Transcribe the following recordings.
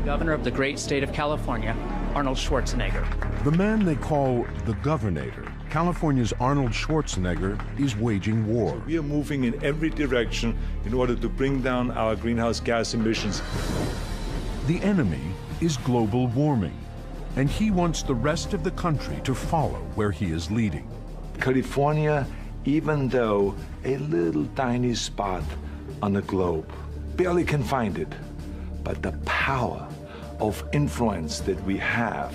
Governor of the great state of California, Arnold Schwarzenegger. The man they call the Governator, California's Arnold Schwarzenegger, is waging war. We are moving in every direction in order to bring down our greenhouse gas emissions. The enemy is global warming, and he wants the rest of the country to follow where he is leading. California, even though a little tiny spot on the globe, barely can find it, but the power of influence that we have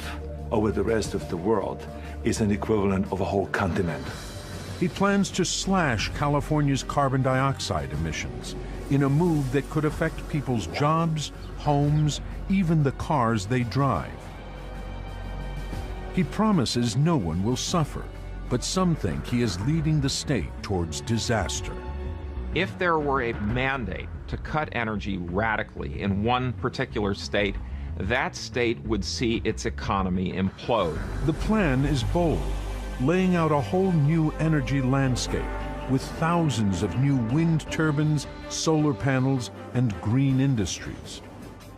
over the rest of the world is an equivalent of a whole continent. He plans to slash California's carbon dioxide emissions in a move that could affect people's jobs, homes, even the cars they drive. He promises no one will suffer, but some think he is leading the state towards disaster. If there were a mandate to cut energy radically in one particular state, that state would see its economy implode. The plan is bold, laying out a whole new energy landscape with thousands of new wind turbines, solar panels, and green industries.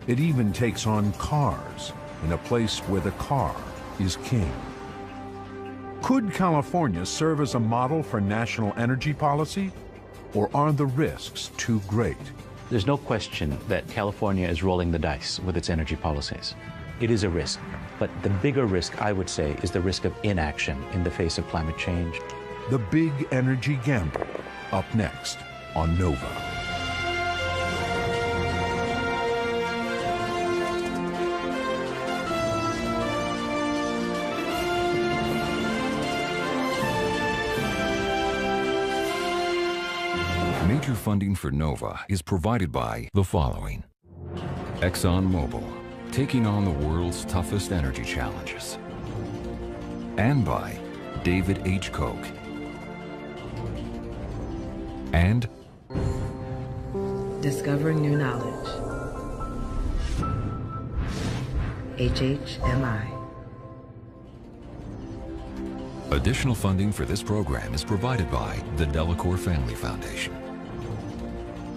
It even takes on cars in a place where the car is king. Could California serve as a model for national energy policy, or are the risks too great? There's no question that California is rolling the dice with its energy policies. It is a risk, but the bigger risk, I would say, is the risk of inaction in the face of climate change. The big energy gamble, up next on Nova. Major funding for NOVA is provided by the following. ExxonMobil, taking on the world's toughest energy challenges. And by David H. Koch. And discovering new knowledge. HHMI. additional funding for this program is provided by the Delacour Family Foundation.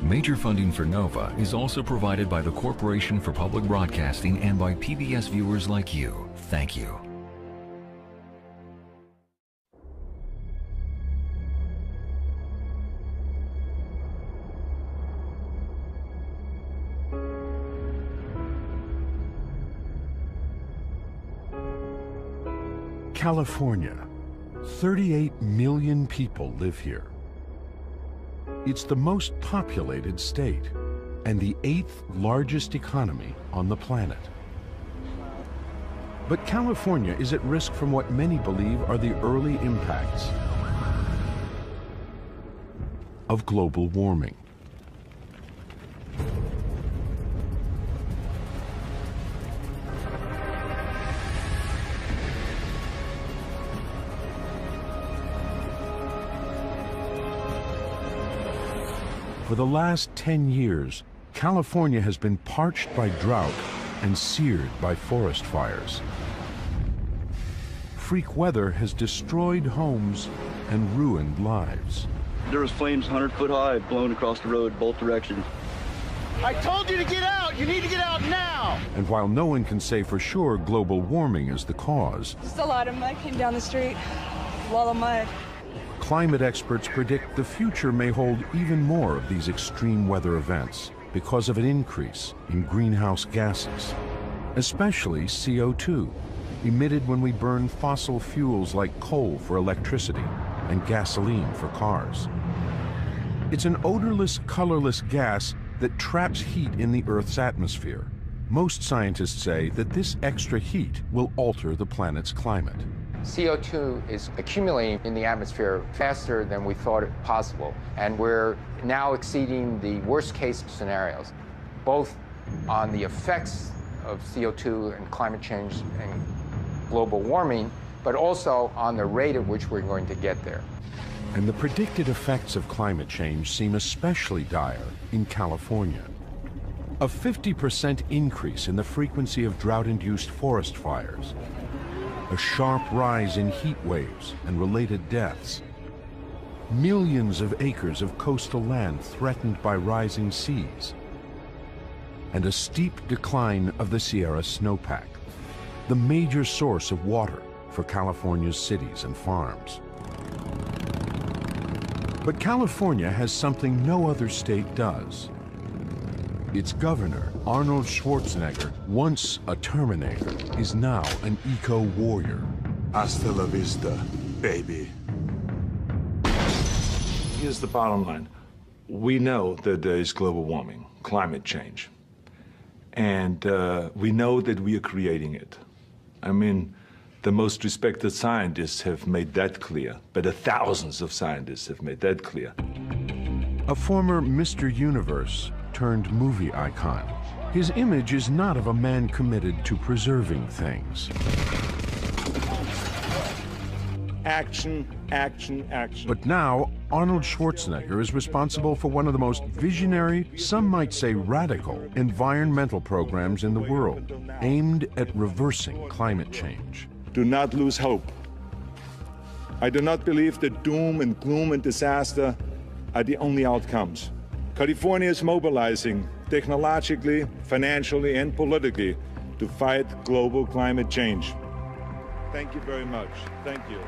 Major funding for NOVA is also provided by the Corporation for Public Broadcasting and by PBS viewers like you. Thank you. California. 38 million people live here. It's the most populated state and the 8th largest economy on the planet. But California is at risk from what many believe are the early impacts of global warming. For the last 10 years, California has been parched by drought and seared by forest fires. Freak weather has destroyed homes and ruined lives. There was flames 100 foot high blowing across the road both directions. I told you to get out! You need to get out now! And while no one can say for sure global warming is the cause, just a lot of mud came down the street. A wall of mud. Climate experts predict the future may hold even more of these extreme weather events because of an increase in greenhouse gases, especially CO2, emitted when we burn fossil fuels like coal for electricity and gasoline for cars. It's an odorless, colorless gas that traps heat in the Earth's atmosphere. Most scientists say that this extra heat will alter the planet's climate. CO2 is accumulating in the atmosphere faster than we thought it possible, and we're now exceeding the worst-case scenarios, both on the effects of CO2 and climate change and global warming, but also on the rate at which we're going to get there. And the predicted effects of climate change seem especially dire in California. A 50% increase in the frequency of drought-induced forest fires, a sharp rise in heat waves and related deaths, millions of acres of coastal land threatened by rising seas, and a steep decline of the Sierra snowpack, the major source of water for California's cities and farms. But California has something no other state does. Its governor, Arnold Schwarzenegger, once a Terminator, is now an eco-warrior. Hasta la vista, baby. Here's the bottom line. We know that there is global warming, climate change. And we know that we are creating it. I mean, the most respected scientists have made that clear, but thousands of scientists have made that clear. A former Mr. Universe turned movie icon, his image is not of a man committed to preserving things. Action, action, action. But now, Arnold Schwarzenegger is responsible for one of the most visionary, some might say radical, environmental programs in the world, aimed at reversing climate change. Do not lose hope. I do not believe that doom and gloom and disaster are the only outcomes. California is mobilizing technologically, financially, and politically to fight global climate change. Thank you very much. Thank you.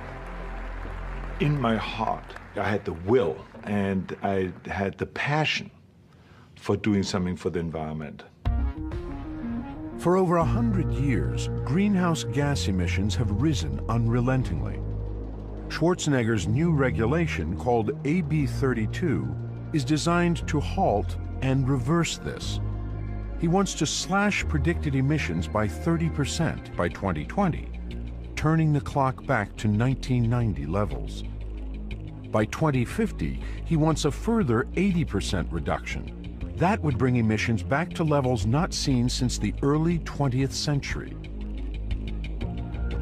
In my heart, I had the will and I had the passion for doing something for the environment. For over 100 years, greenhouse gas emissions have risen unrelentingly. Schwarzenegger's new regulation, called AB 32, is designed to halt and reverse this. He wants to slash predicted emissions by 30% by 2020, turning the clock back to 1990 levels. By 2050, he wants a further 80% reduction. That would bring emissions back to levels not seen since the early 20th century.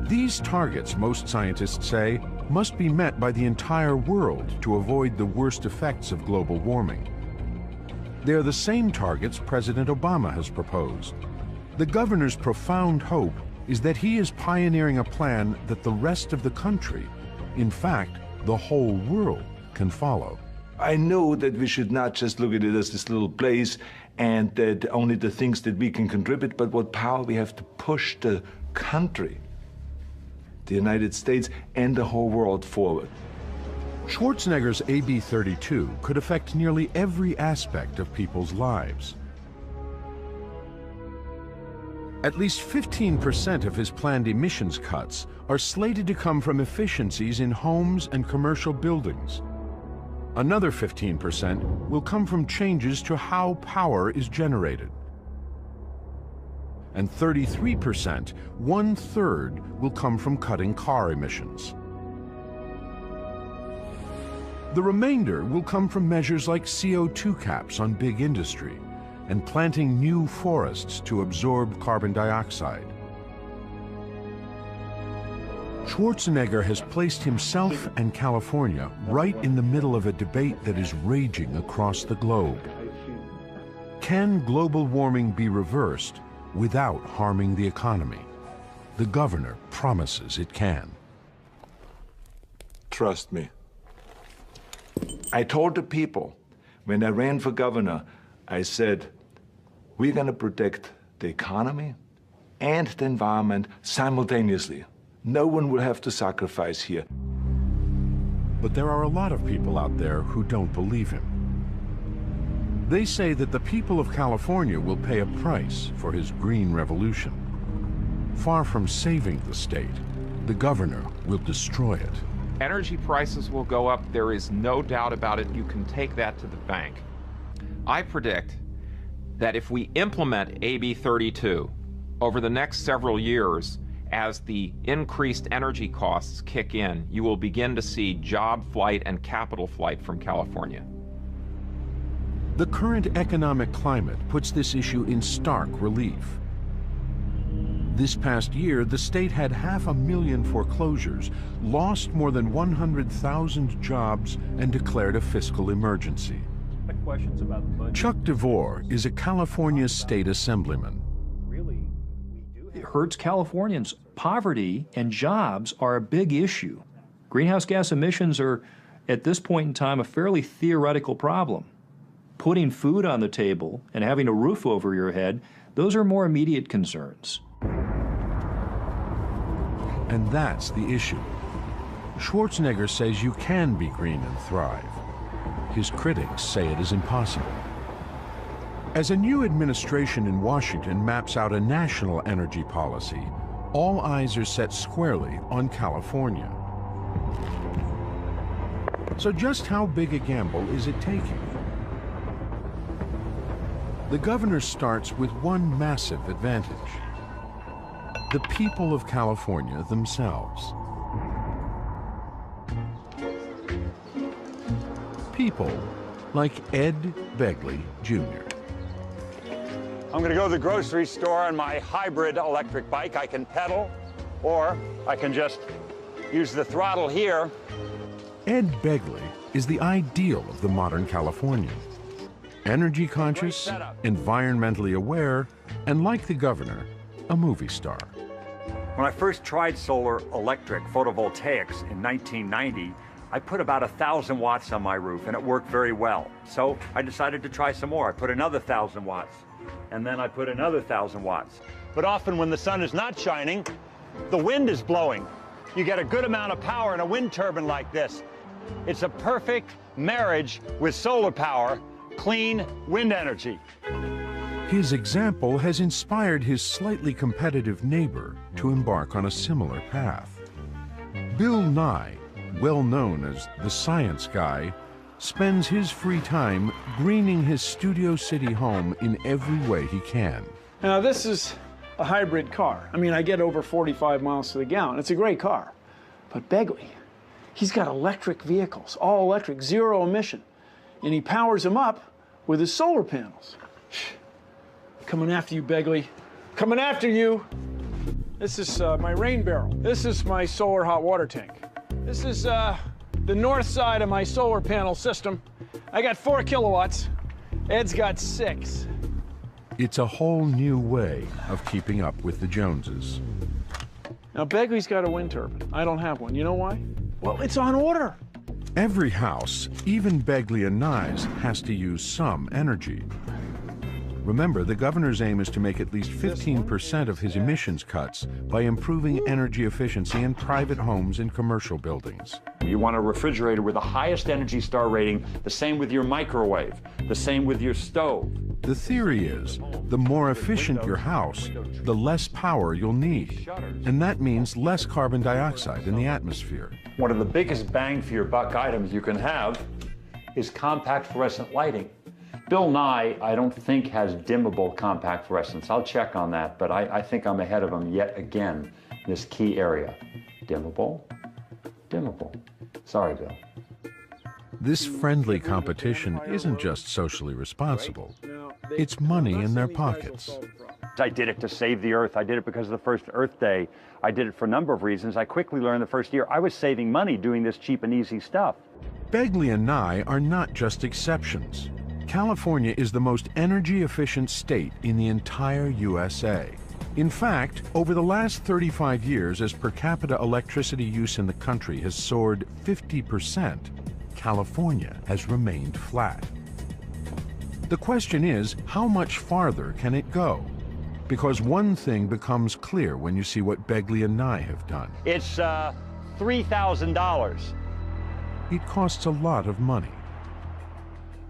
These targets, most scientists say, must be met by the entire world to avoid the worst effects of global warming. They are the same targets President Obama has proposed. The governor's profound hope is that he is pioneering a plan that the rest of the country, in fact, the whole world, can follow. I know that we should not just look at it as this little place and that only the things that we can contribute, but what power we have to push the country, the United States, and the whole world forward. Schwarzenegger's AB 32 could affect nearly every aspect of people's lives. At least 15% of his planned emissions cuts are slated to come from efficiencies in homes and commercial buildings. Another 15% will come from changes to how power is generated. And 33%, 1/3, will come from cutting car emissions. The remainder will come from measures like CO2 caps on big industry and planting new forests to absorb carbon dioxide. Schwarzenegger has placed himself and California right in the middle of a debate that is raging across the globe. Can global warming be reversed without harming the economy? The governor promises it can. Trust me. I told the people when I ran for governor, I said, we're going to protect the economy and the environment simultaneously. No one will have to sacrifice here. But there are a lot of people out there who don't believe him. They say that the people of California will pay a price for his green revolution. Far from saving the state, the governor will destroy it. Energy prices will go up. There is no doubt about it. You can take that to the bank. I predict that if we implement AB 32 over the next several years, as the increased energy costs kick in, you will begin to see job flight and capital flight from California. The current economic climate puts this issue in stark relief. This past year, the state had 500,000 foreclosures, lost more than 100,000 jobs, and declared a fiscal emergency. Chuck DeVore is a California state assemblyman. It hurts Californians. Poverty and jobs are a big issue. Greenhouse gas emissions are, at this point in time, a fairly theoretical problem. putting food on the table and having a roof over your head, those are more immediate concerns. And that's the issue. Schwarzenegger says you can be green and thrive. His critics say it is impossible. As a new administration in Washington maps out a national energy policy, all eyes are set squarely on California. So just how big a gamble is it taking? The governor starts with one massive advantage: the people of California themselves. People like Ed Begley, Jr. I'm going to go to the grocery store on my hybrid electric bike. I can pedal, or I can just use the throttle here. Ed Begley is the ideal of the modern Californian. Energy conscious, environmentally aware, and like the governor, a movie star. When I first tried solar electric photovoltaics in 1990, I put about 1,000 watts on my roof, and it worked very well. So I decided to try some more. I put another 1,000 watts, and then I put another 1,000 watts. But often when the sun is not shining, the wind is blowing. You get a good amount of power in a wind turbine like this. It's a perfect marriage with solar power, clean wind energy. His example has inspired his slightly competitive neighbor to embark on a similar path. Bill Nye, well known as the science guy, spends his free time greening his Studio City home in every way he can. Now, this is a hybrid car. I mean, I get over 45 miles to the gallon. It's a great car. But Begley, he's got electric vehicles, all electric, zero emission. And he powers them up with his solar panels. Coming after you, Begley. Coming after you. This is my rain barrel. This is my solar hot water tank. This is the north side of my solar panel system. I got 4 kilowatts. Ed's got 6. It's a whole new way of keeping up with the Joneses. Now, Begley's got a wind turbine. I don't have one. You know why? Well, it's on order. Every house, even Begley and Nye's, has to use some energy. Remember, the governor's aim is to make at least 15% of his emissions cuts by improving energy efficiency in private homes and commercial buildings. You want a refrigerator with the highest Energy Star rating, the same with your microwave, the same with your stove. The theory is, the more efficient your house, the less power you'll need. And that means less carbon dioxide in the atmosphere. One of the biggest bang for your buck items you can have is compact fluorescent lighting. Bill Nye, I don't think, has dimmable compact fluorescence. I'll check on that, but I think I'm ahead of him yet again in this key area. Dimmable, dimmable. Sorry, Bill. This friendly competition isn't just socially responsible. It's money in their pockets. I did it to save the Earth. I did it because of the first Earth Day. I did it for a number of reasons. I quickly learned the first year I was saving money doing this cheap and easy stuff. Begley and Nye are not just exceptions. California is the most energy-efficient state in the entire USA. In fact, over the last 35 years, as per capita electricity use in the country has soared 50%, California has remained flat. The question is, how much farther can it go? Because one thing becomes clear when you see what Begley and Nye have done. It's $3,000. It costs a lot of money.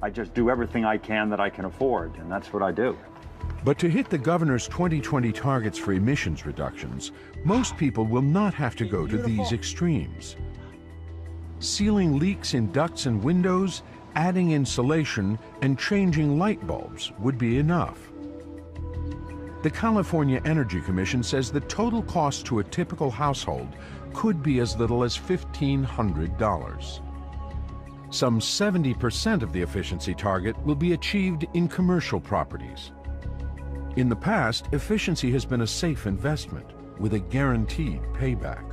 I just do everything I can that I can afford, and that's what I do. But to hit the governor's 2020 targets for emissions reductions, most people will not have to go to these extremes. Sealing leaks in ducts and windows, adding insulation, and changing light bulbs would be enough. The California Energy Commission says the total cost to a typical household could be as little as $1,500. Some 70% of the efficiency target will be achieved in commercial properties. In the past, efficiency has been a safe investment with a guaranteed payback.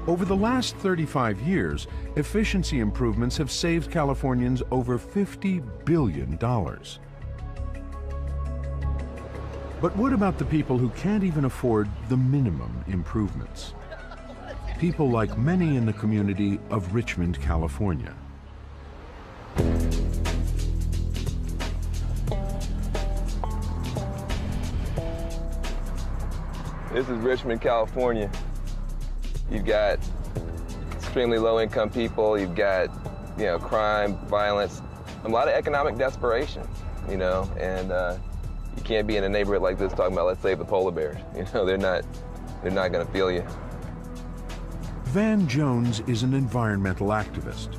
Over the last 35 years, efficiency improvements have saved Californians over $50 billion. But what about the people who can't even afford the minimum improvements? People like many in the community of Richmond, California. This is Richmond, California. You've got extremely low-income people. You've got, crime, violence, a lot of economic desperation, and you can't be in a neighborhood like this talking about let's save the polar bears. They're not going to feel you. Van Jones is an environmental activist.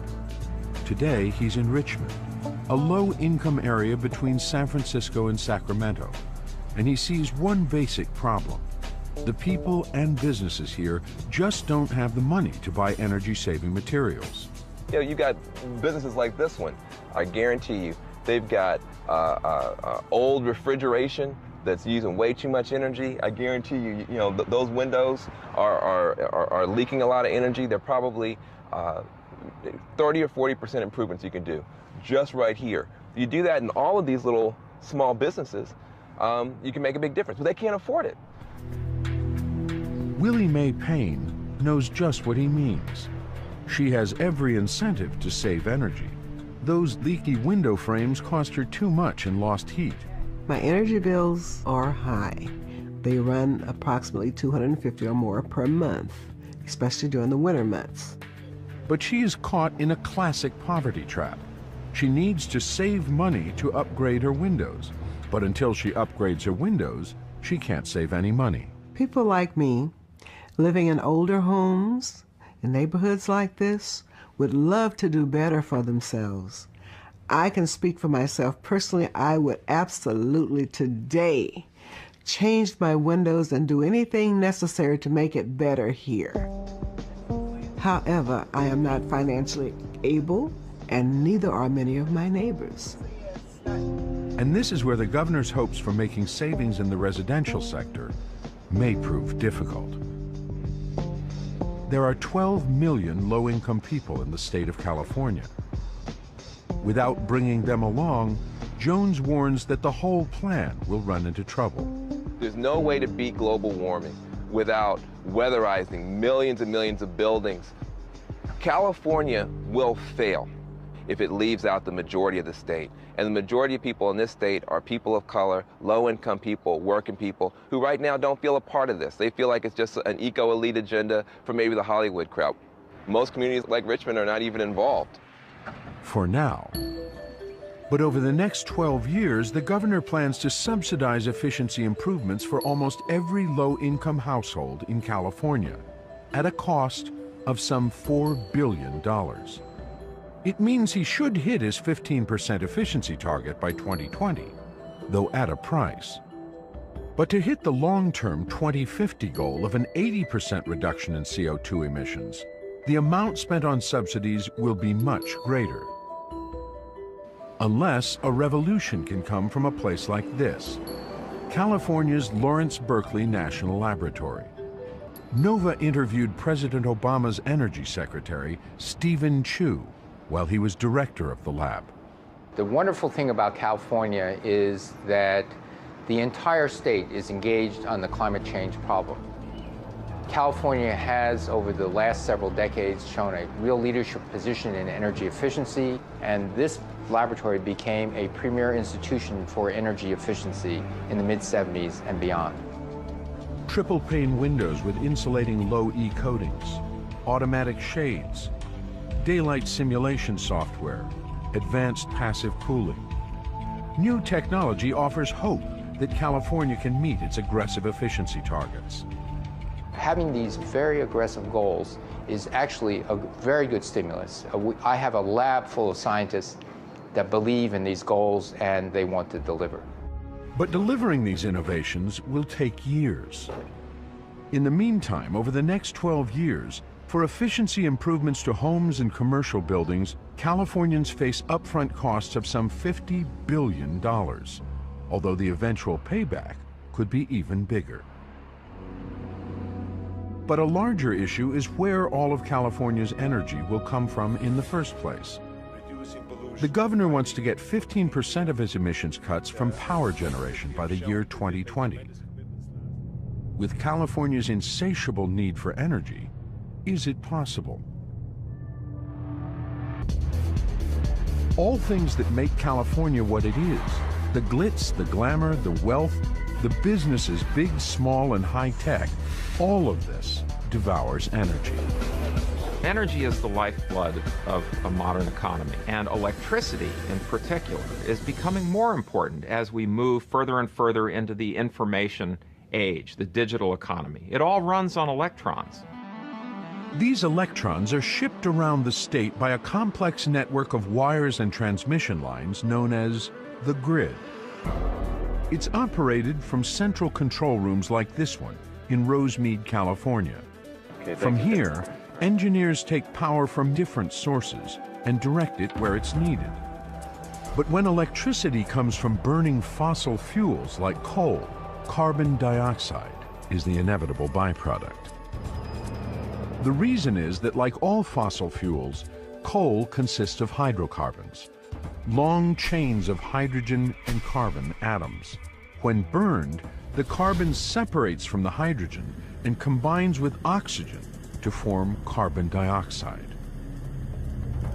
Today, he's in Richmond, a low-income area between San Francisco and Sacramento, and he sees one basic problem. The people and businesses here just don't have the money to buy energy-saving materials. You got businesses like this one. I guarantee you, they've got old refrigeration that's using way too much energy. I guarantee you, those windows are leaking a lot of energy. They're probably 30 or 40% improvements you can do just right here. You do that in all of these little small businesses, you can make a big difference, but they can't afford it. Willie Mae Payne knows just what he means. She has every incentive to save energy. Those leaky window frames cost her too much in lost heat. My energy bills are high. They run approximately $250 or more per month, especially during the winter months. But she is caught in a classic poverty trap. She needs to save money to upgrade her windows. But until she upgrades her windows, she can't save any money. People like me, living in older homes, in neighborhoods like this, would love to do better for themselves. I can speak for myself personally. I would absolutely today change my windows and do anything necessary to make it better here. However, I am not financially able, and neither are many of my neighbors. And this is where the governor's hopes for making savings in the residential sector may prove difficult. There are 12 million low-income people in the state of California. Without bringing them along, Jones warns that the whole plan will run into trouble. There's no way to beat global warming without weatherizing millions and millions of buildings. California will fail if it leaves out the majority of the state. And the majority of people in this state are people of color, low-income people, working people, who right now don't feel a part of this. They feel like it's just an eco-elite agenda for maybe the Hollywood crowd. Most communities like Richmond are not even involved. For now. But over the next 12 years, the governor plans to subsidize efficiency improvements for almost every low-income household in California at a cost of some $4 billion. It means he should hit his 15% efficiency target by 2020, though at a price. But to hit the long-term 2050 goal of an 80% reduction in CO2 emissions, the amount spent on subsidies will be much greater. Unless a revolution can come from a place like this, California's Lawrence Berkeley National Laboratory. NOVA interviewed President Obama's Energy Secretary, Stephen Chu, while he was director of the lab. The wonderful thing about California is that the entire state is engaged on the climate change problem. California has, over the last several decades, shown a real leadership position in energy efficiency, and this laboratory became a premier institution for energy efficiency in the mid-70s and beyond. Triple pane windows with insulating low-E coatings, automatic shades, daylight simulation software, advanced passive cooling. New technology offers hope that California can meet its aggressive efficiency targets. Having these very aggressive goals is actually a very good stimulus. I have a lab full of scientists that believe in these goals and they want to deliver. But delivering these innovations will take years. In the meantime, over the next 12 years, for efficiency improvements to homes and commercial buildings, Californians face upfront costs of some $50 billion, although the eventual payback could be even bigger. But a larger issue is where all of California's energy will come from in the first place. The governor wants to get 15% of his emissions cuts from power generation by the year 2020. With California's insatiable need for energy, is it possible? All things that make California what it is The glitz, the glamour, the wealth, the businesses, big, small, and high-tech, all of this devours energy. Energy is the lifeblood of a modern economy, and electricity in particular is becoming more important as we move further and further into the information age, the digital economy. It all runs on electrons. These electrons are shipped around the state by a complex network of wires and transmission lines known as the grid. It's operated from central control rooms like this one in Rosemead, California. From here, engineers take power from different sources and direct it where it's needed. But when electricity comes from burning fossil fuels like coal, carbon dioxide is the inevitable byproduct. The reason is that, like all fossil fuels, coal consists of hydrocarbons, long chains of hydrogen and carbon atoms. When burned, the carbon separates from the hydrogen and combines with oxygen to form carbon dioxide.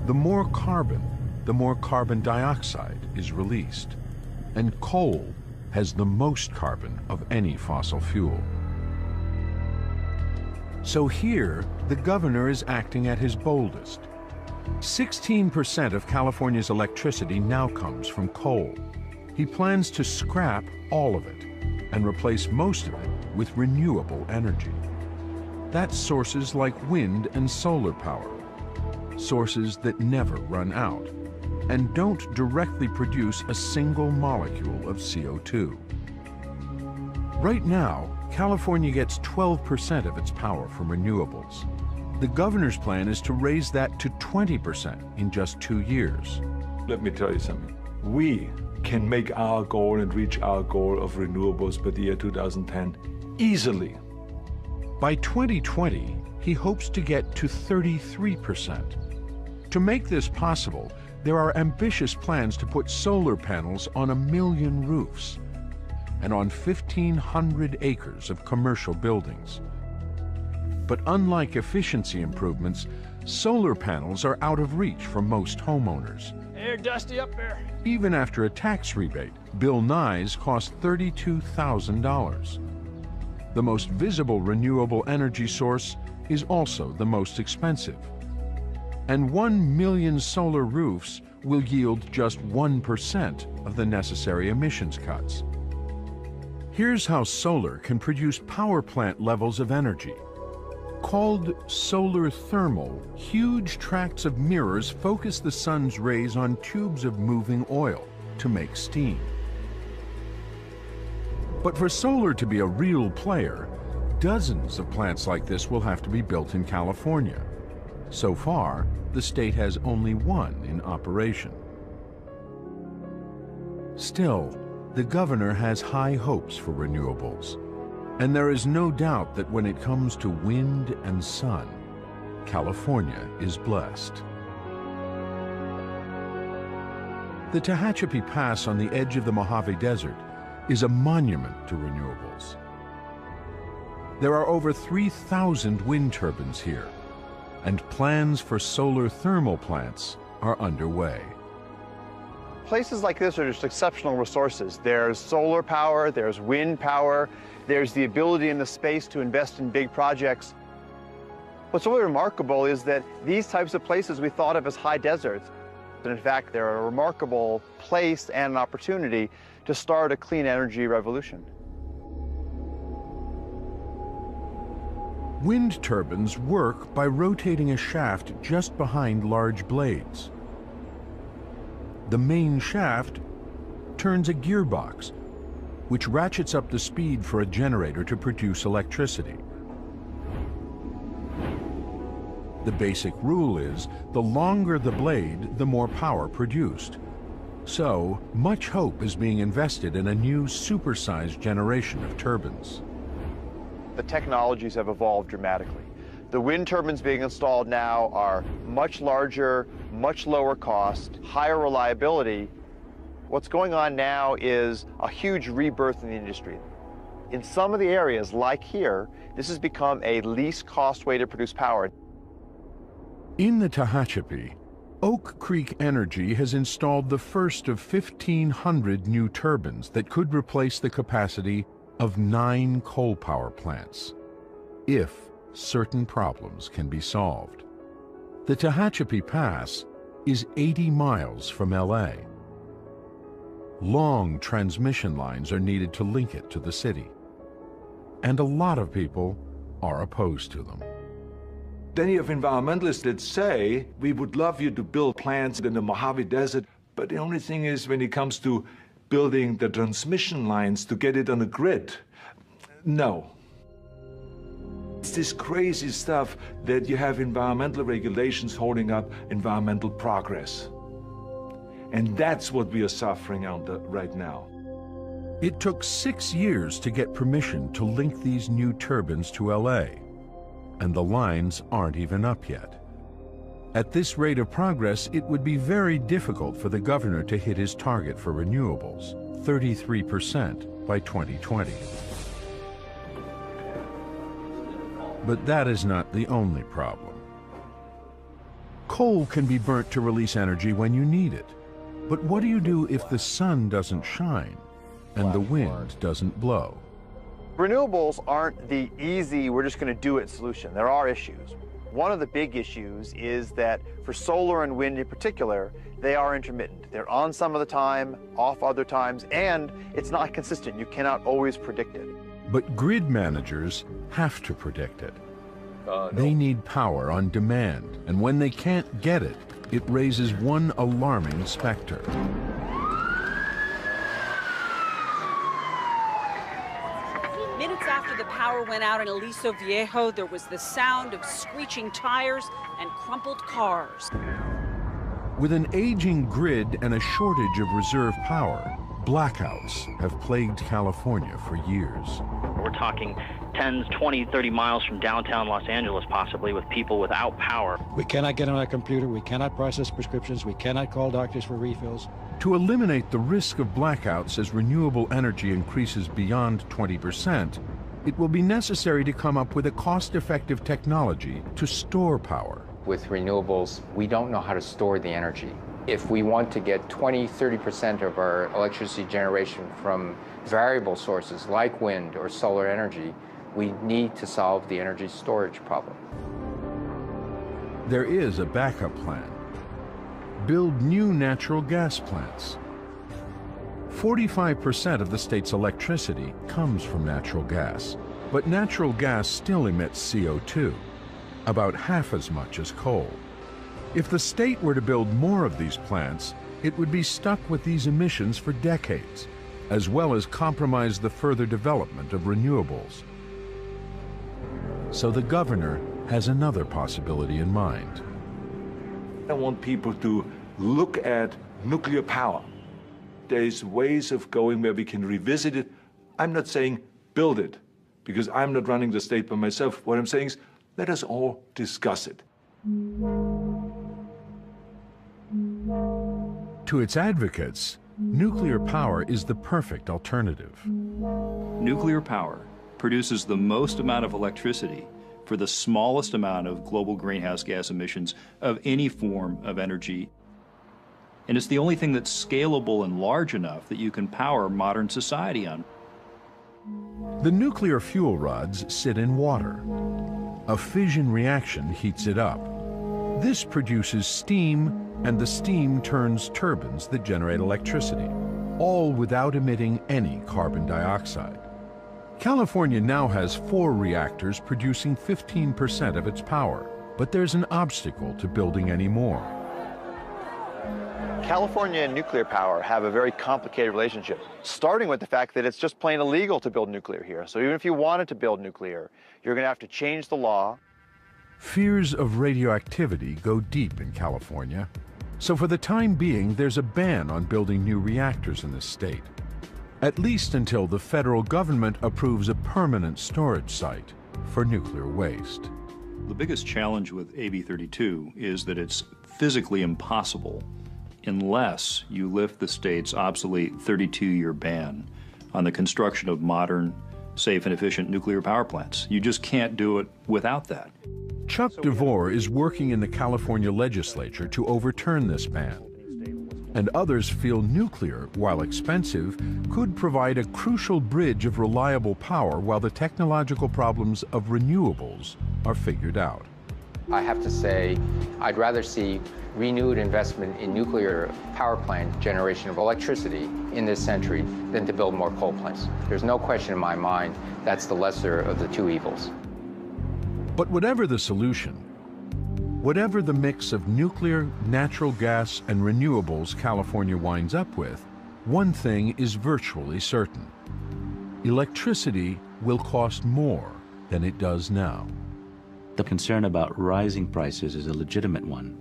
The more carbon dioxide is released, and coal has the most carbon of any fossil fuel. So here, the governor is acting at his boldest. 16% of California's electricity now comes from coal. He plans to scrap all of it and replace most of it with renewable energy. That's sources like wind and solar power, sources that never run out and don't directly produce a single molecule of CO2. Right now, California gets 12% of its power from renewables. The governor's plan is to raise that to 20% in just 2 years. Let me tell you something. We can make our goal and reach our goal of renewables by the year 2010 easily. By 2020, he hopes to get to 33%. To make this possible, there are ambitious plans to put solar panels on 1 million roofs and on 1,500 acres of commercial buildings. But unlike efficiency improvements, solar panels are out of reach for most homeowners. Hey, Dusty, up there. Even after a tax rebate, Bill Nye's cost $32,000. The most visible renewable energy source is also the most expensive. And 1 million solar roofs will yield just 1% of the necessary emissions cuts. Here's how solar can produce power plant levels of energy. Called solar thermal, huge tracts of mirrors focus the sun's rays on tubes of moving oil to make steam. But for solar to be a real player, dozens of plants like this will have to be built in California. So far, the state has only one in operation. Still, the governor has high hopes for renewables. And there is no doubt that when it comes to wind and sun, California is blessed. The Tehachapi Pass on the edge of the Mojave Desert is a monument to renewables. There are over 3,000 wind turbines here, and plans for solar thermal plants are underway. Places like this are just exceptional resources. There's solar power, there's wind power, there's the ability in the space to invest in big projects. What's really remarkable is that these types of places we thought of as high deserts, but in fact they're a remarkable place and an opportunity to start a clean energy revolution. Wind turbines work by rotating a shaft just behind large blades. The main shaft turns a gearbox, which ratchets up the speed for a generator to produce electricity. The basic rule is, the longer the blade, the more power produced. So, much hope is being invested in a new supersized generation of turbines. The technologies have evolved dramatically. The wind turbines being installed now are much larger, much lower cost, higher reliability. What's going on now is a huge rebirth in the industry. In some of the areas, like here, this has become a least cost way to produce power. In the Tehachapi, Oak Creek Energy has installed the first of 1,500 new turbines that could replace the capacity of 9 coal power plants, if certain problems can be solved. The Tehachapi Pass is 80 miles from LA. Long transmission lines are needed to link it to the city, and a lot of people are opposed to them. Then you have environmentalists that say, we would love you to build plants in the Mojave Desert, but the only thing is when it comes to building the transmission lines to get it on the grid, no. It's this crazy stuff that you have environmental regulations holding up environmental progress. And that's what we are suffering under right now. It took 6 years to get permission to link these new turbines to LA, and the lines aren't even up yet. At this rate of progress, it would be very difficult for the governor to hit his target for renewables, 33% by 2020. But that is not the only problem. Coal can be burnt to release energy when you need it. But what do you do if the sun doesn't shine and the wind doesn't blow? Renewables aren't the easy, we're just going to do it solution. There are issues. One of the big issues is that for solar and wind in particular, they are intermittent. They're on some of the time, off other times, and it's not consistent. You cannot always predict it. But grid managers have to predict it. They need power on demand, and when they can't get it, it raises one alarming specter. Minutes after the power went out in Aliso Viejo, there was the sound of screeching tires and crumpled cars. With an aging grid and a shortage of reserve power, blackouts have plagued California for years. We're talking 10, 20, 30 miles from downtown Los Angeles, possibly, with people without power. We cannot get on our computer, we cannot process prescriptions, we cannot call doctors for refills. To eliminate the risk of blackouts as renewable energy increases beyond 20%, it will be necessary to come up with a cost-effective technology to store power. With renewables, we don't know how to store the energy. If we want to get 20, 30% of our electricity generation from variable sources like wind or solar energy, we need to solve the energy storage problem. There is a backup plan. Build new natural gas plants. 45% of the state's electricity comes from natural gas, but natural gas still emits CO2, about half as much as coal. If the state were to build more of these plants, it would be stuck with these emissions for decades, as well as compromise the further development of renewables. So the governor has another possibility in mind. I want people to look at nuclear power. There's ways of going where we can revisit it. I'm not saying build it, because I'm not running the state by myself. What I'm saying is let us all discuss it. To its advocates, nuclear power is the perfect alternative. Nuclear power produces the most amount of electricity for the smallest amount of global greenhouse gas emissions of any form of energy. And it's the only thing that's scalable and large enough that you can power modern society on. The nuclear fuel rods sit in water. A fission reaction heats it up. This produces steam, and the steam turns turbines that generate electricity, all without emitting any carbon dioxide. California now has 4 reactors producing 15% of its power, but there's an obstacle to building any more. California and nuclear power have a very complicated relationship, starting with the fact that it's just plain illegal to build nuclear here. So even if you wanted to build nuclear, you're going to have to change the law. Fears of radioactivity go deep in California, so for the time being, there's a ban on building new reactors in this state, at least until the federal government approves a permanent storage site for nuclear waste. The biggest challenge with AB 32 is that it's physically impossible unless you lift the state's obsolete 32-year ban on the construction of modern, safe, and efficient nuclear power plants. You just can't do it without that. Chuck DeVore is working in the California legislature to overturn this ban. And others feel nuclear, while expensive, could provide a crucial bridge of reliable power while the technological problems of renewables are figured out. I have to say, I'd rather see renewed investment in nuclear power plant generation of electricity in this century than to build more coal plants. There's no question in my mind that's the lesser of the two evils. But whatever the solution, whatever the mix of nuclear, natural gas, and renewables California winds up with, one thing is virtually certain. Electricity will cost more than it does now. The concern about rising prices is a legitimate one,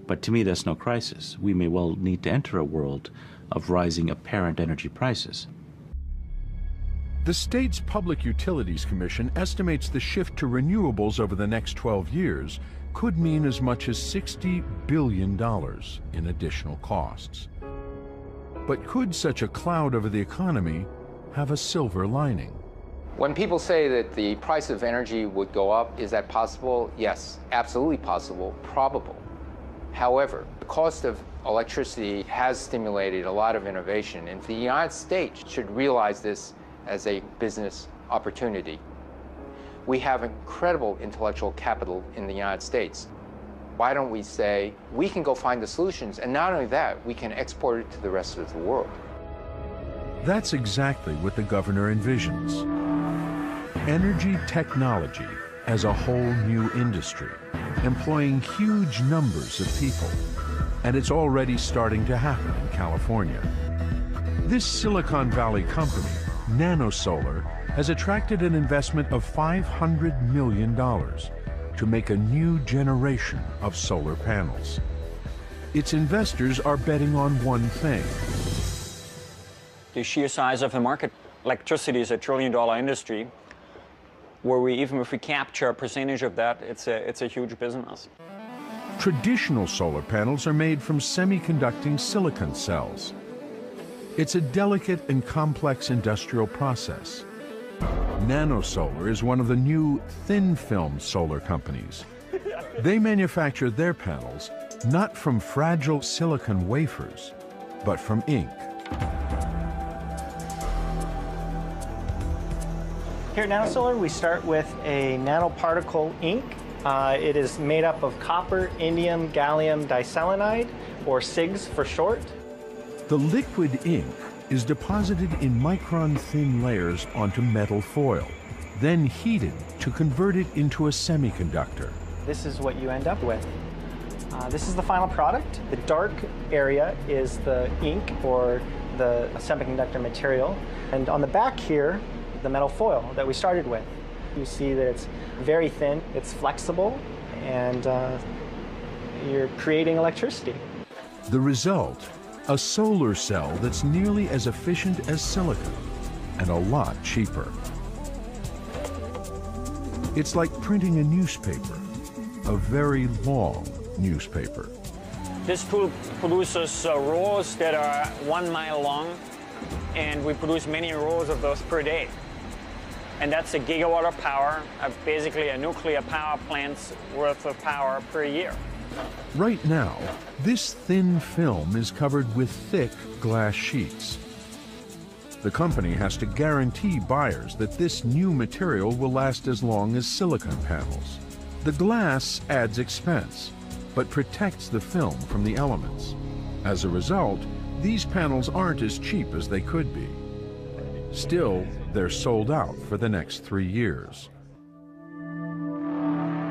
but to me that's no crisis. We may well need to enter a world of rising apparent energy prices. The state's Public Utilities Commission estimates the shift to renewables over the next 12 years could mean as much as $60 billion in additional costs. But could such a cloud over the economy have a silver lining? When people say that the price of energy would go up, is that possible? Yes, absolutely possible, probable. However, the cost of electricity has stimulated a lot of innovation, and the United States should realize this as a business opportunity. We have incredible intellectual capital in the United States. Why don't we say, we can go find the solutions, and not only that, we can export it to the rest of the world. That's exactly what the governor envisions. Energy technology as a whole new industry, employing huge numbers of people. And it's already starting to happen in California. This Silicon Valley company, NanoSolar, has attracted an investment of $500 million to make a new generation of solar panels. Its investors are betting on one thing. The sheer size of the market. Electricity is a trillion-dollar industry, where even if we capture a percentage of that, it's a huge business. Traditional solar panels are made from semiconducting silicon cells. It's a delicate and complex industrial process. NanoSolar is one of the new thin-film solar companies. They manufacture their panels not from fragile silicon wafers, but from ink. Here at NanoSolar, we start with a nanoparticle ink. It is made up of copper, indium, gallium diselenide, or SIGs for short. The liquid ink is deposited in micron-thin layers onto metal foil, then heated to convert it into a semiconductor. This is what you end up with. This is the final product. The dark area is the ink, or the semiconductor material. And on the back here, the metal foil that we started with. You see that it's very thin, it's flexible, and you're creating electricity. The result, a solar cell that's nearly as efficient as silicon and a lot cheaper. It's like printing a newspaper, a very long newspaper. This tool produces rolls that are 1 mile long, and we produce many rolls of those per day. And that's a gigawatt of power, basically a nuclear power plant's worth of power per year. Right now, this thin film is covered with thick glass sheets. The company has to guarantee buyers that this new material will last as long as silicon panels. The glass adds expense, but protects the film from the elements. As a result, these panels aren't as cheap as they could be. Still, they're sold out for the next 3 years.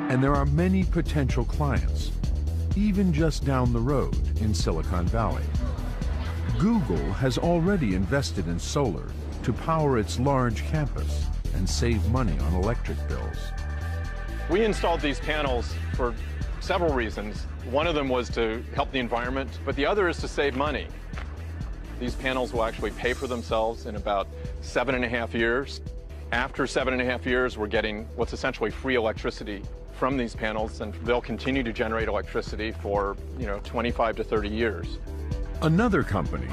And there are many potential clients, even just down the road in Silicon Valley. Google has already invested in solar to power its large campus and save money on electric bills. We installed these panels for several reasons. One of them was to help the environment, but the other is to save money. These panels will actually pay for themselves in about 7.5 years. After 7.5 years, we're getting what's essentially free electricity from these panels, and they'll continue to generate electricity for 25 to 30 years. Another company,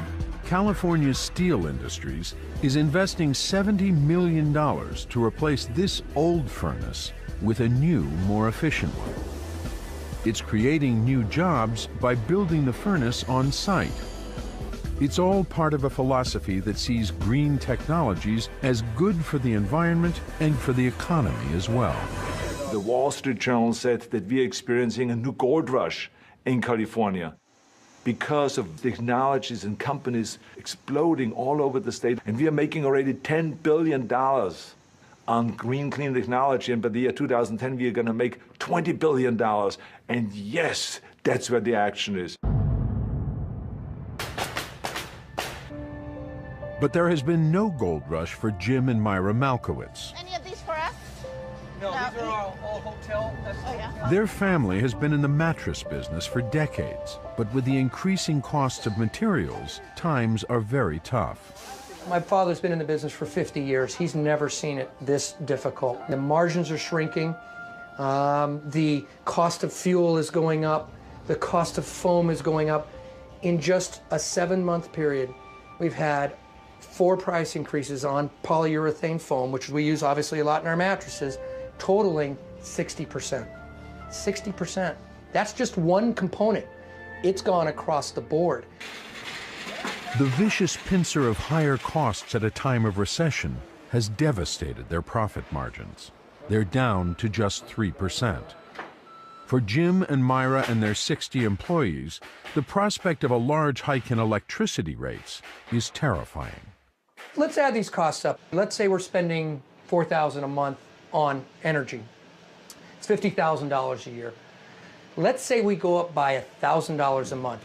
California Steel Industries, is investing $70 million to replace this old furnace with a new, more efficient one. It's creating new jobs by building the furnace on site. It's all part of a philosophy that sees green technologies as good for the environment and for the economy as well. The Wall Street Journal said that we're experiencing a new gold rush in California because of technologies and companies exploding all over the state. And we are making already $10 billion on green, clean technology. And by the year 2010, we are going to make $20 billion. And yes, that's where the action is. But there has been no gold rush for Jim and Myra Malkowitz. Any of these for us? No, these are all hotel. Oh, yeah. Their family has been in the mattress business for decades, but with the increasing costs of materials, times are very tough. My father's been in the business for 50 years. He's never seen it this difficult. The margins are shrinking. The cost of fuel is going up. The cost of foam is going up. In just a 7-month period, we've had 4 price increases on polyurethane foam, which we use obviously a lot in our mattresses, totaling 60%. 60%. That's just one component. It's gone across the board. The vicious pincer of higher costs at a time of recession has devastated their profit margins. They're down to just 3%. For Jim and Myra and their 60 employees, the prospect of a large hike in electricity rates is terrifying. Let's add these costs up. Let's say we're spending $4,000 a month on energy. It's $50,000 a year. Let's say we go up by $1,000 a month.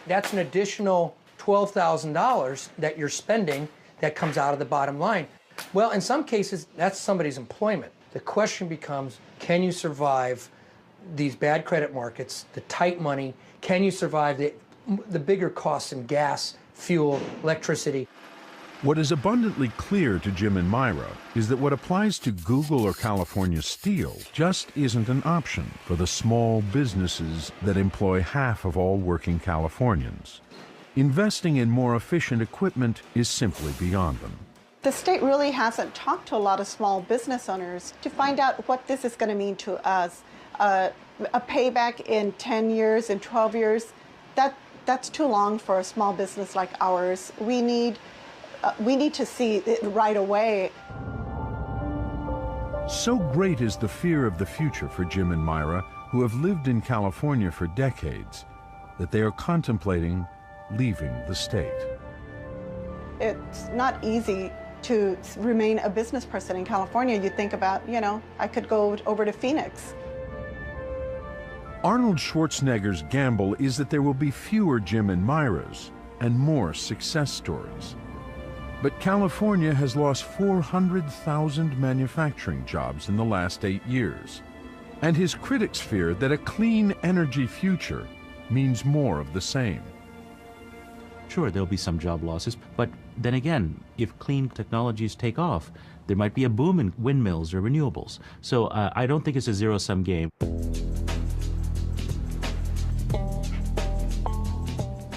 That's an additional $12,000 that you're spending that comes out of the bottom line. Well, in some cases, that's somebody's employment. The question becomes, can you survive these bad credit markets, the tight money? Can you survive the bigger costs in gas, fuel, electricity? What is abundantly clear to Jim and Myra is that what applies to Google or California Steel just isn't an option for the small businesses that employ half of all working Californians. Investing in more efficient equipment is simply beyond them. The state really hasn't talked to a lot of small business owners to find out what this is going to mean to us. A payback in 10 years, in 12 years, that's too long for a small business like ours. We need to see it right away. So great is the fear of the future for Jim and Myra, who have lived in California for decades, that they are contemplating leaving the state. It's not easy to remain a business person in California. You think about, I could go over to Phoenix. Arnold Schwarzenegger's gamble is that there will be fewer Jim and Myras and more success stories. But California has lost 400,000 manufacturing jobs in the last 8 years. And his critics fear that a clean energy future means more of the same. Sure, there'll be some job losses, but then again, if clean technologies take off, there might be a boom in windmills or renewables. So I don't think it's a zero-sum game.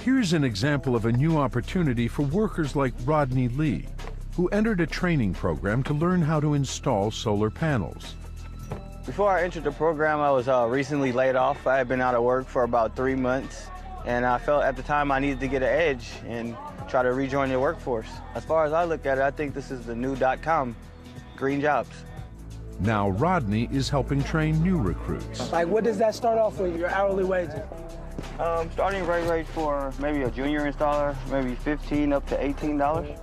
Here's an example of a new opportunity for workers like Rodney Lee, who entered a training program to learn how to install solar panels. Before I entered the program, I was recently laid off. I had been out of work for about 3 months, and I felt at the time I needed to get an edge and try to rejoin the workforce. As far as I look at it, I think this is the new .com, green jobs. Now Rodney is helping train new recruits. Like, what does that start off with, your hourly wages? Starting rate for maybe a junior installer, maybe $15 up to $18.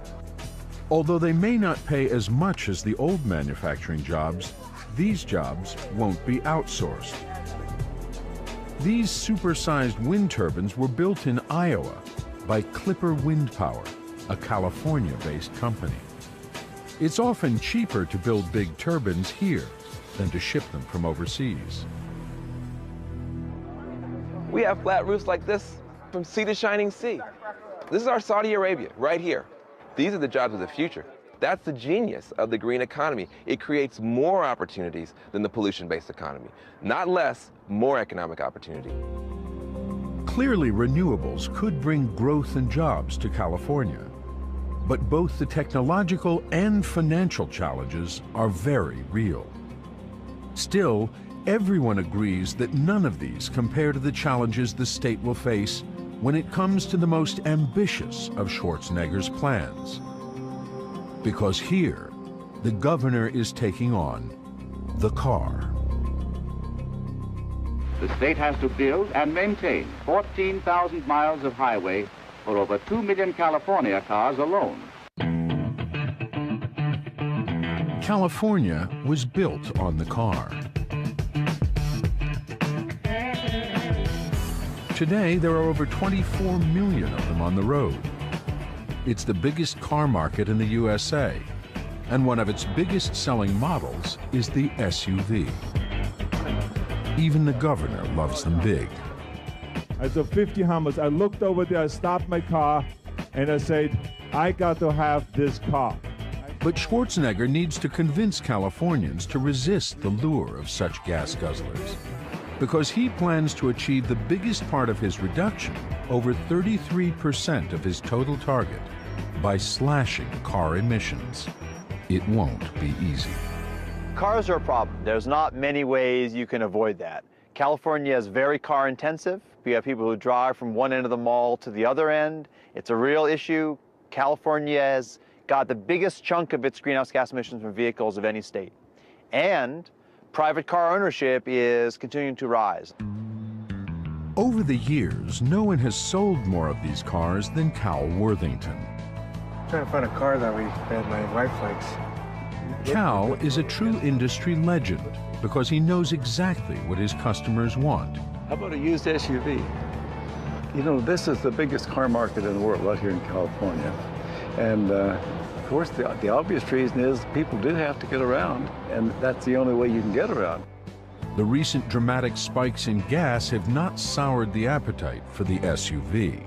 Although they may not pay as much as the old manufacturing jobs, these jobs won't be outsourced. These supersized wind turbines were built in Iowa by Clipper Wind Power, a California-based company. It's often cheaper to build big turbines here than to ship them from overseas. We have flat roofs like this from sea to shining sea. This is our Saudi Arabia right here. These are the jobs of the future. That's the genius of the green economy. It creates more opportunities than the pollution-based economy. Not less, more economic opportunity. Clearly, renewables could bring growth and jobs to California. But both the technological and financial challenges are very real. Still, everyone agrees that none of these compare to the challenges the state will face when it comes to the most ambitious of Schwarzenegger's plans. Because here, the governor is taking on the car. The state has to build and maintain 14,000 miles of highway for over 2 million California cars alone. California was built on the car. Today, there are over 24 million of them on the road. It's the biggest car market in the USA, and one of its biggest selling models is the SUV. Even the governor loves them big. I saw 50 Hummers. I looked over there, I stopped my car, and I said, I got to have this car. But Schwarzenegger needs to convince Californians to resist the lure of such gas guzzlers, because he plans to achieve the biggest part of his reduction, over 33% of his total target, by slashing car emissions. It won't be easy. Cars are a problem. There's not many ways you can avoid that. California is very car intensive. We have people who drive from one end of the mall to the other end. It's a real issue. California has got the biggest chunk of its greenhouse gas emissions from vehicles of any state. And private car ownership is continuing to rise. Over the years, no one has sold more of these cars than Cal Worthington. I'm trying to find a car that my wife likes. Cal is a true industry legend because he knows exactly what his customers want. How about a used SUV? You know, this is the biggest car market in the world right here in California. And of course, the obvious reason is people do have to get around, and that's the only way you can get around. The recent dramatic spikes in gas have not soured the appetite for the SUV.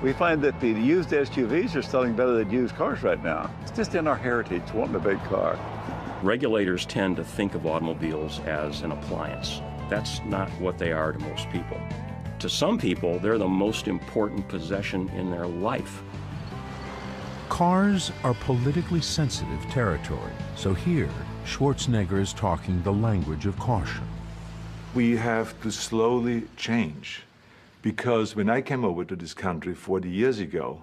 We find that the used SUVs are selling better than used cars right now. It's just in our heritage, wanting a big car. Regulators tend to think of automobiles as an appliance. That's not what they are to most people. To some people, they're the most important possession in their life. Cars are politically sensitive territory, so here, Schwarzenegger is talking the language of caution. We have to slowly change, because when I came over to this country 40 years ago,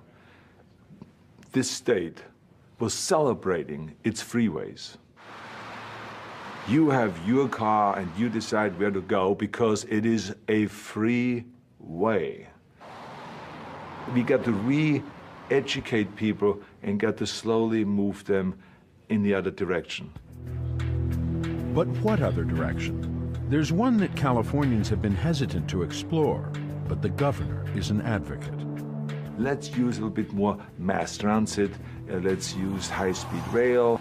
this state was celebrating its freeways. You have your car and you decide where to go because it is a free way. We got to re-educate people and got to slowly move them in the other direction. But what other direction? There's one that Californians have been hesitant to explore, but the governor is an advocate. Let's use a little bit more mass transit. Let's use high-speed rail.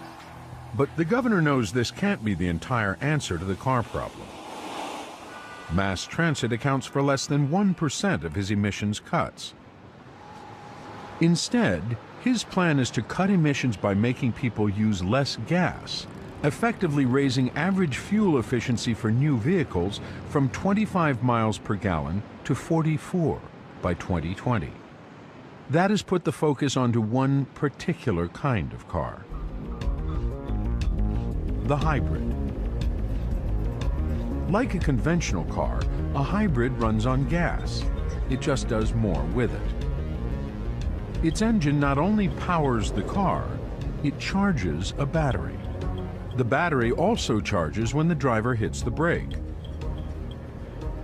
But the governor knows this can't be the entire answer to the car problem. Mass transit accounts for less than 1% of his emissions cuts. Instead, his plan is to cut emissions by making people use less gas, effectively raising average fuel efficiency for new vehicles from 25 miles per gallon to 44 by 2020. That has put the focus onto one particular kind of car: the hybrid. Like a conventional car, a hybrid runs on gas. It just does more with it. Its engine not only powers the car, it charges a battery. The battery also charges when the driver hits the brake.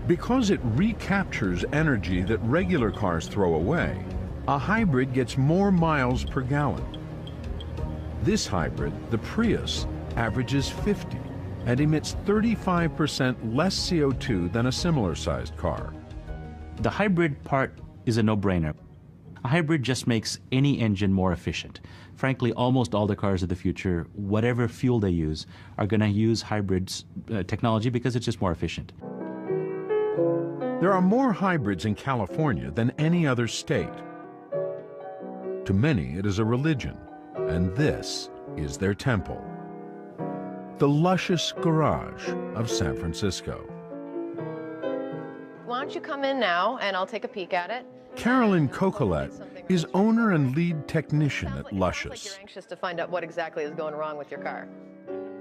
Because it recaptures energy that regular cars throw away, a hybrid gets more miles per gallon. This hybrid, the Prius, averages 50 and emits 35% less CO2 than a similar-sized car. The hybrid part is a no-brainer. A hybrid just makes any engine more efficient. Frankly, almost all the cars of the future, whatever fuel they use, are going to use hybrids technology because it's just more efficient. There are more hybrids in California than any other state. To many, it is a religion, and this is their temple: the luscious garage of San Francisco. Why don't you come in now and I'll take a peek at it. Carolyn Cocolet is owner and lead technician at Luscious. You're anxious to find out what exactly is going wrong with your car.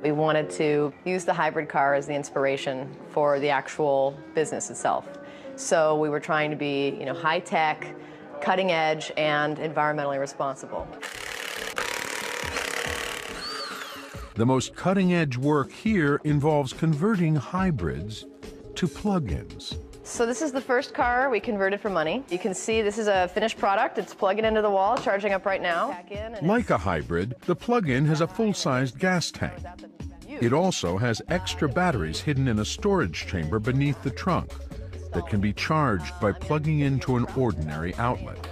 We wanted to use the hybrid car as the inspiration for the actual business itself. So we were trying to be, high-tech, cutting edge, and environmentally responsible. The most cutting-edge work here involves converting hybrids to plug-ins. So this is the first car we converted for money. You can see this is a finished product. It's plugging into the wall, charging up right now. Like a hybrid, the plug-in has a full-sized gas tank. It also has extra batteries hidden in a storage chamber beneath the trunk that can be charged by plugging into an ordinary outlet.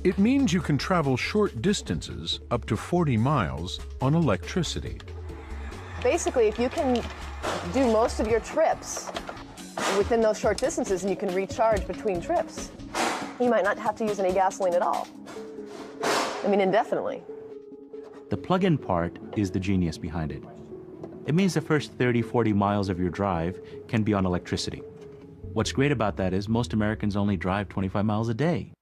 It means you can travel short distances, up to 40 miles, on electricity. Basically, if you can do most of your trips within those short distances and you can recharge between trips, you might not have to use any gasoline at all. Indefinitely. The plug-in part is the genius behind it. It means the first 30, 40 miles of your drive can be on electricity. What's great about that is most Americans only drive 25 miles a day.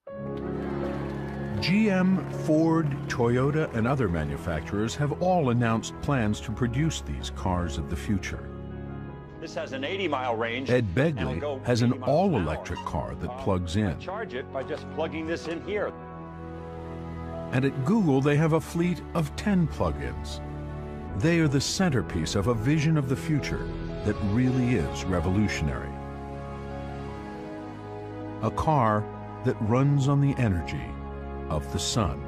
GM, Ford, Toyota, and other manufacturers have all announced plans to produce these cars of the future. This has an 80-mile range. Ed Begley has an all-electric car that plugs in. Charge it by just plugging this in here. And at Google, they have a fleet of 10 plug-ins. They are the centerpiece of a vision of the future that really is revolutionary. A car that runs on the energy of the sun.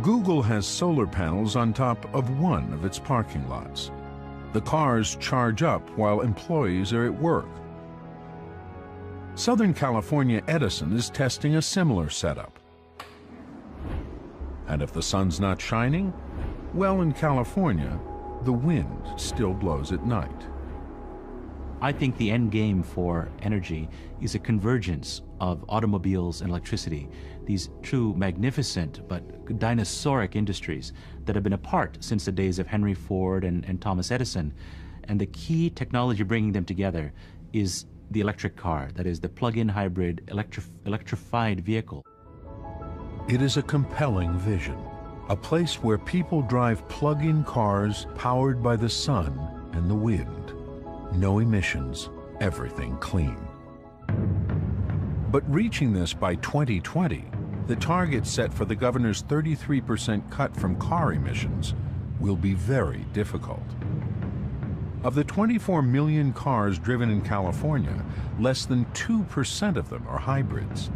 Google has solar panels on top of one of its parking lots. The cars charge up while employees are at work. Southern California Edison is testing a similar setup. And if the sun's not shining, well, in California, the wind still blows at night. I think the end game for energy is a convergence of automobiles and electricity, these true magnificent but dinosauric industries that have been apart since the days of Henry Ford and Thomas Edison. And the key technology bringing them together is the electric car, that is the plug-in hybrid electrified vehicle. It is a compelling vision, a place where people drive plug-in cars powered by the sun and the wind. No emissions, everything clean. But reaching this by 2020, the target set for the governor's 33% cut from car emissions, will be very difficult. Of the 24 million cars driven in California, less than 2% of them are hybrids.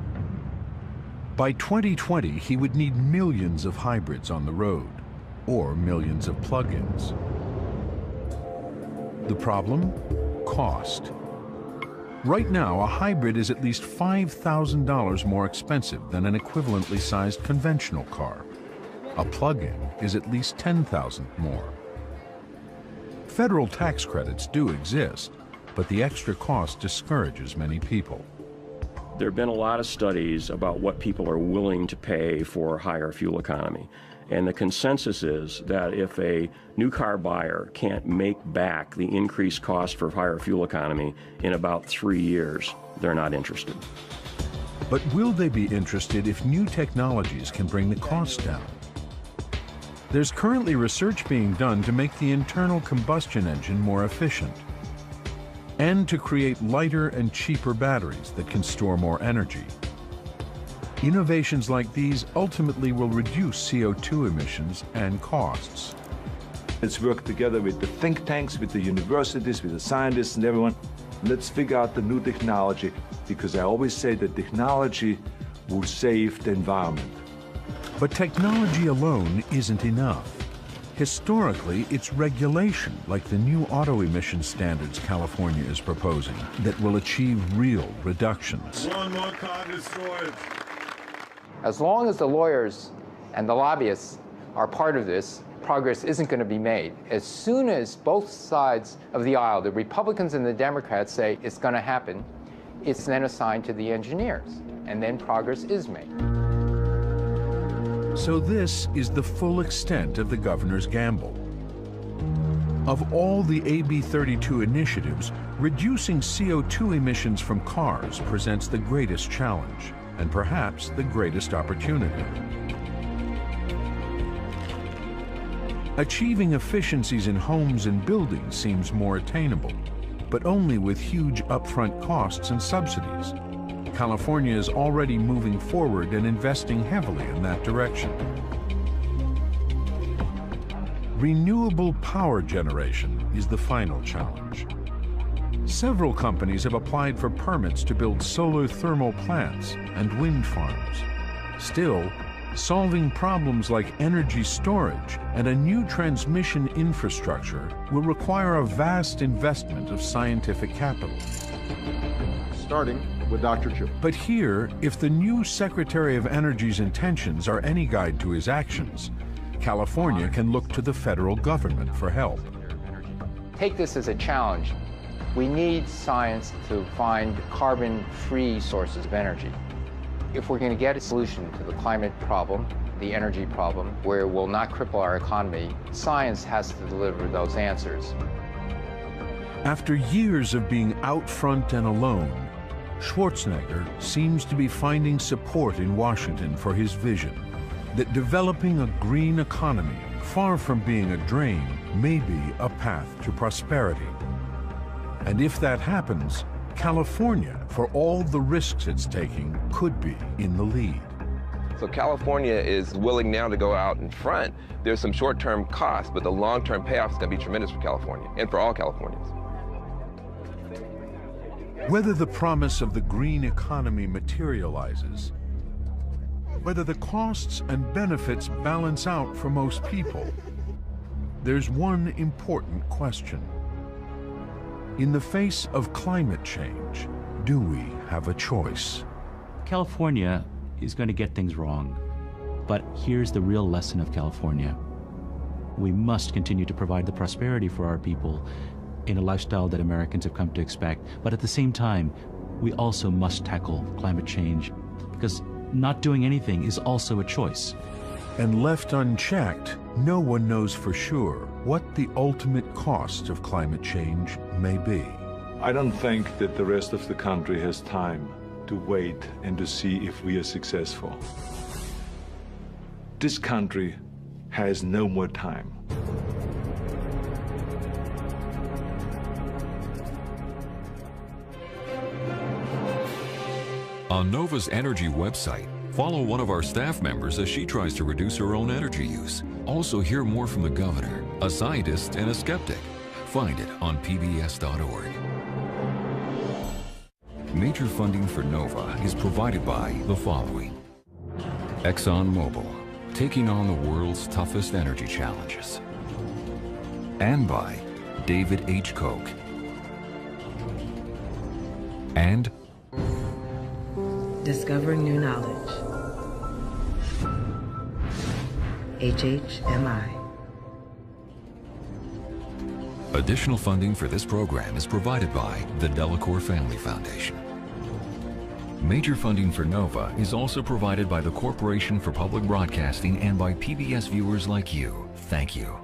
By 2020, he would need millions of hybrids on the road, or millions of plug-ins. The problem? Cost. Right now, a hybrid is at least $5,000 more expensive than an equivalently sized conventional car. A plug-in is at least $10,000 more. Federal tax credits do exist, but the extra cost discourages many people. There have been a lot of studies about what people are willing to pay for higher fuel economy. And the consensus is that if a new car buyer can't make back the increased cost for higher fuel economy in about 3 years, they're not interested. But will they be interested if new technologies can bring the cost down? There's currently research being done to make the internal combustion engine more efficient, and to create lighter and cheaper batteries that can store more energy. Innovations like these ultimately will reduce CO2 emissions and costs. Let's work together with the think tanks, with the universities, with the scientists and everyone. Let's figure out the new technology, because I always say that technology will save the environment. But technology alone isn't enough. Historically, it's regulation, like the new auto emission standards California is proposing, that will achieve real reductions. One more car destroyed. As long as the lawyers and the lobbyists are part of this, progress isn't going to be made. As soon as both sides of the aisle, the Republicans and the Democrats, say it's going to happen, it's then assigned to the engineers, and then progress is made. So this is the full extent of the governor's gamble. Of all the AB 32 initiatives, reducing CO2 emissions from cars presents the greatest challenge, and perhaps the greatest opportunity. Achieving efficiencies in homes and buildings seems more attainable, but only with huge upfront costs and subsidies. California is already moving forward and investing heavily in that direction. Renewable power generation is the final challenge. Several companies have applied for permits to build solar thermal plants and wind farms. Still, solving problems like energy storage and a new transmission infrastructure will require a vast investment of scientific capital. Starting with Dr. Chu. But here, if the new Secretary of Energy's intentions are any guide to his actions, California can look to the federal government for help. Take this as a challenge. We need science to find carbon-free sources of energy. If we're going to get a solution to the climate problem, the energy problem, where it will not cripple our economy, science has to deliver those answers. After years of being out front and alone, Schwarzenegger seems to be finding support in Washington for his vision that developing a green economy, far from being a drain, may be a path to prosperity. And if that happens, California, for all the risks it's taking, could be in the lead. So California is willing now to go out in front. There's some short-term costs, but the long-term payoff is going to be tremendous for California and for all Californians. Whether the promise of the green economy materializes, whether the costs and benefits balance out for most people, there's one important question. In the face of climate change, do we have a choice? California is going to get things wrong, but here's the real lesson of California. We must continue to provide the prosperity for our people in a lifestyle that Americans have come to expect, but at the same time, we also must tackle climate change, because not doing anything is also a choice. And left unchecked, no one knows for sure what the ultimate cost of climate change may be. I don't think that the rest of the country has time to wait and to see if we are successful. This country has no more time. On NOVA's energy website, follow one of our staff members as she tries to reduce her own energy use. Also hear more from the governor, a scientist, and a skeptic. Find it on pbs.org. Major funding for NOVA is provided by the following. ExxonMobil, taking on the world's toughest energy challenges. And by David H. Koch. And discovering new knowledge. HHMI. Additional funding for this program is provided by the Delacour Family Foundation. Major funding for NOVA is also provided by the Corporation for Public Broadcasting and by PBS viewers like you. Thank you.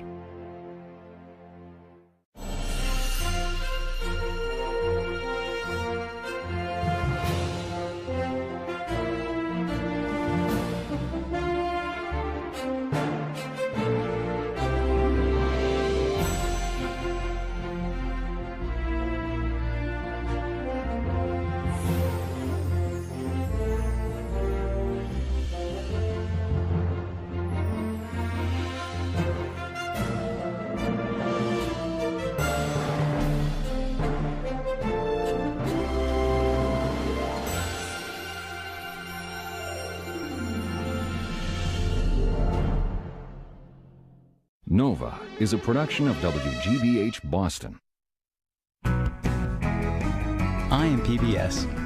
NOVA is a production of WGBH Boston. I am PBS.